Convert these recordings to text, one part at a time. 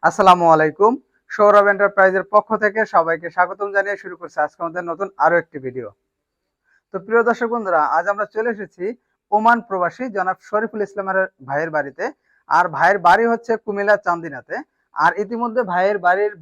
আসসালামু আলাইকুম। সৌরভ এন্টারপ্রাইজের পক্ষ থেকে সবাইকে স্বাগতম জানিয়ে শুরু করছি আজকে আমাদের নতুন আরো একটি ভিডিও। তো প্রিয় দর্শক বন্ধুরা, আজ আমরা চলে এসেছি ওমান প্রবাসী জনাব শরীফুল ইসলামের ভাইয়ের বাড়িতে। আর ভাইয়ের বাড়ি হচ্ছে কুমিল্লা চান্দিনাতে। আর ইতিমধ্যে ভাইয়ের বাড়ির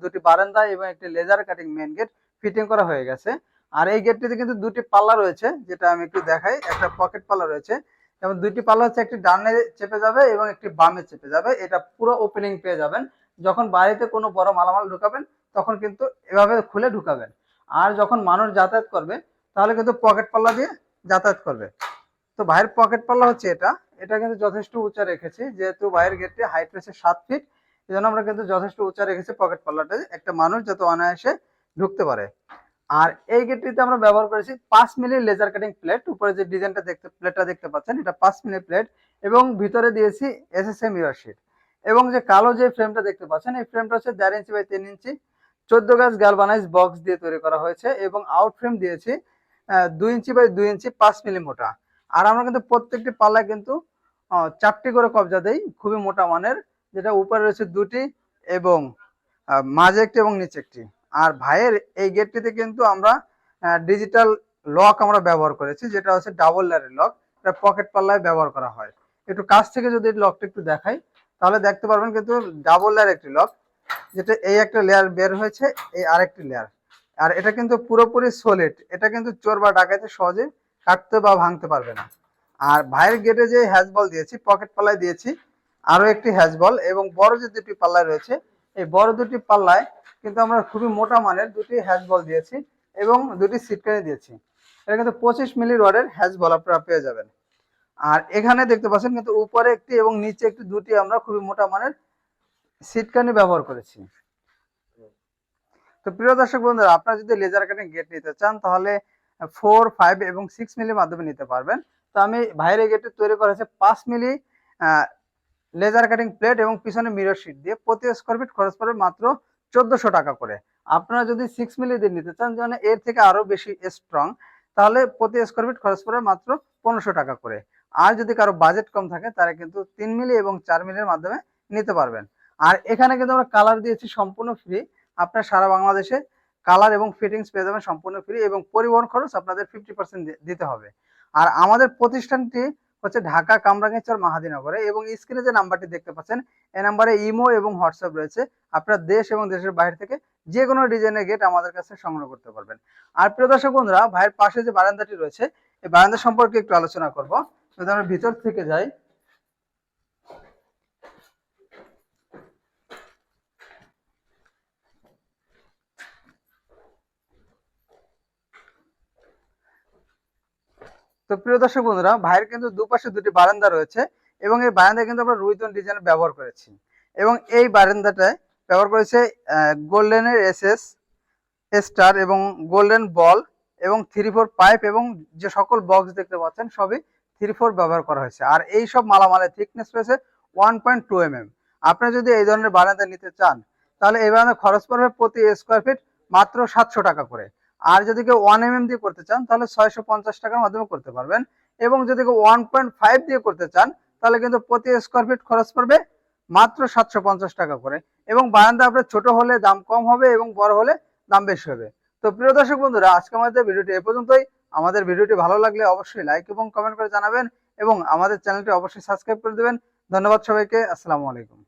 দুটি বারান্দা এবং একটি laser cutting main gate fitting করা হয়ে গেছে। আর এই গেটটিতে কিন্তু দুটি পাল্লা রয়েছে, যেটা আমি একটু দেখাই। একটা পকেট পাল্লা রয়েছে, যেমন দুইটি পাল্লা হচ্ছে, একটি ডানে চেপে যাবে এবং একটি বামে চেপে যাবে। এটা পুরো ওপেনিং পেয়ে যাবেন। যখন বাড়িতে কোনো বড় মালামাল ঢুকাবেন তখন কিন্তু এভাবে খুলে ঢুকাবেন। আর যখন মানুষ যাতায়াত করবে তাহলে কিন্তু পকেট পাল্লা দিয়ে যাতায়াত করবে। তো ভাইয়ের পকেট পাল্লা হচ্ছে এটা। এটা কিন্তু যথেষ্ট উঁচা রেখেছি, যেহেতু ভাইয়ের গেটটি হাইট রয়েছে 7 ফিট। এই জন্য আমরা কিন্তু যথেষ্ট উঁচা রেখেছি পকেট পাল্লাটা, একটা মানুষ যাতে অনায়াসে ঢুকতে পারে। আর এই গেটটিতে আমরা ব্যবহার করেছি 5 মিলি লেজার কাটিং প্লেট। উপরে যে ডিজাইনটা প্লেটটা দেখতে পাচ্ছেন, এটা 5 মিলি প্লেট। এবং ভিতরে দিয়েছি এসএসএম মিরর শিট। এবং যে কালো যে ফ্রেমটা দেখতে পাচ্ছেন, এই ফ্রেমটা হচ্ছে 1.5 ইঞ্চি বাই 3 ইঞ্চি 14 গাজ গ্যালভানাইজ বক্স দিয়ে তৈরি করা হয়েছে। এবং আউট ফ্রেম দিয়েছি 2 ইঞ্চি বাই 2 ইঞ্চি 5 মিলি মোটা। আর আমরা কিন্তু প্রত্যেকটি পাল্লায় কিন্তু 4টি করে কবজা দেই, খুবই মোটা মানের। যেটা উপরে রয়েছে 2টি এবং মাঝে একটি এবং নিচে একটি। আর ভাইয়ের এই গেটটিতে কিন্তু আমরা ডিজিটাল লক আমরা ব্যবহার করেছি, যেটা হচ্ছে ডাবল লেয়ারের লক। এটা পকেট পাল্লায় ব্যবহার করা হয়। একটু কাছ থেকে যদি লকটা একটু দেখাই তাহলে দেখতে পারবেন কিন্তু ডাবল লেয়ার একটি লক, যেটা এই একটা লেয়ার বের হয়েছে, এই আরেকটি লেয়ার। আর এটা কিন্তু পুরোপুরি সলিড, এটা কিন্তু চোর বা ডাকাতে সহজে কাটতে বা ভাঙতে পারবে না। আর ভাইয়ের গেটে যে হ্যাজ বল দিয়েছি, পকেট পাল্লায় দিয়েছি আরো একটি হ্যাজ বল। এবং বড় যে দুটি পাল্লায় রয়েছে, এই বড় দুটি পাল্লায় কিন্তু আমরা খুবই মোটা মানের দুটি হ্যাজ বল দিয়েছি এবং দুটি সিটকানি দিয়েছি। এটা কিন্তু 25 মিলি রডের হ্যাজ বল আপনারা পেয়ে যাবেন। আর এখানে দেখতে পাচ্ছেন কিন্তু উপরে একটি এবং নিচে একটি, দুটি আমরা খুবই মোটা মানের সিটকানি ব্যবহার করেছি। তো প্রিয় দর্শক বন্ধুরা, আপনারা যদি লেজার কাটিং গেট নিতে চান তাহলে 4, 5 এবং 6 মিলির মাধ্যমে নিতে পারবেন। তো আমি ভাইয়ের এই গেটটি তৈরি করেছে 5 মিলি লেজার কাটিং প্লেট এবং পিছনে মিরর শিট দিয়ে। প্রতি স্কোয়ার ফিট খরচ পড়বে মাত্র 1400 টাকা করে। আপনারা যদি 6 মিলি দিয়ে নিতে চান, যেন এর থেকে আরো বেশি স্ট্রং, তাহলে প্রতি স্কোয়ার ফিট খরচ পড়বে মাত্র 1500 টাকা করে। আর যদি কারো বাজেট কম থাকে তারা কিন্তু 3 মিলি এবং 4 মিলির মাধ্যমে নিতে পারবেন। আর এখানে কিন্তু আমরা কালার দিয়েছি সম্পূর্ণ ফ্রি। আপনার সারা বাংলাদেশে কালার এবং ফিটিংস পেয়ে যাবেন সম্পূর্ণ ফ্রি, এবং পরিবহন খরচ আপনাদের 50% দিতে হবে। আর আমাদের প্রতিষ্ঠানটি হচ্ছে ঢাকা কামরাঙ্গীরচর মাহাদীনগরে। এবং স্ক্রিনে যে নাম্বারটি দেখতে পাচ্ছেন, এই নাম্বারে ইমো এবং হোয়াটসঅ্যাপ রয়েছে। আপনার দেশ এবং দেশের বাইরে থেকে যে কোনো ডিজাইনের গেট আমাদের কাছে সংগ্রহ করতে পারবেন। আর প্রিয় দর্শক বন্ধুরা, ভাইয়ের পাশে যে বারান্দাটি রয়েছে, এই বারান্দা সম্পর্কে একটু আলোচনা করব। যদি আমরা ভিতর থেকে যাই, তো প্রিয় দর্শক বন্ধুরা, ভাইয়ের কিন্তু দুপাশে দুটি বারান্দা রয়েছে। এবং এই বারান্দায় কিন্তু আমরা রুইতন ডিজাইন ব্যবহার করেছি। এবং এই বারান্দাটায় ব্যবহার করেছে গোল্ডেনের এসএস স্টার এবং গোল্ডেন বল এবং 3-4 পাইপ, এবং যে সকল বক্স দেখতে পাচ্ছেন সবই 3-4 ব্যবহার করা হয়েছে। আর এই সব মালামালের থিকনেস রয়েছে 1.2 mm। আপনি যদি এই ধরনের বারান্দা নিতে চান তাহলে এই বারান্দা খরচ পড়বে প্রতি স্কোয়ার ফিট মাত্র 700 টাকা করে। আর যদি কেউ 1 mm দিয়ে করতে চান তাহলে 650 টাকার মাধ্যমে করতে পারবেন। এবং যদি কেউ 1.5 দিয়ে করতে চান তাহলে কিন্তু প্রতি স্কোয়ার ফিট খরচ পড়বে মাত্র 750 টাকা করে। এবং বারান্দা আপনার ছোট হলে দাম কম হবে এবং বড় হলে দাম বেশি হবে। তো প্রিয় দর্শক বন্ধুরা, আজকে আমাদের ভিডিওটি এ পর্যন্তই। আমাদের ভিডিওটি ভালো লাগলে অবশ্যই লাইক এবং কমেন্ট করে জানাবেন, এবং আমাদের চ্যানেলটি অবশ্যই সাবস্ক্রাইব করে দেবেন। ধন্যবাদ সবাইকে। আসসালামু আলাইকুম।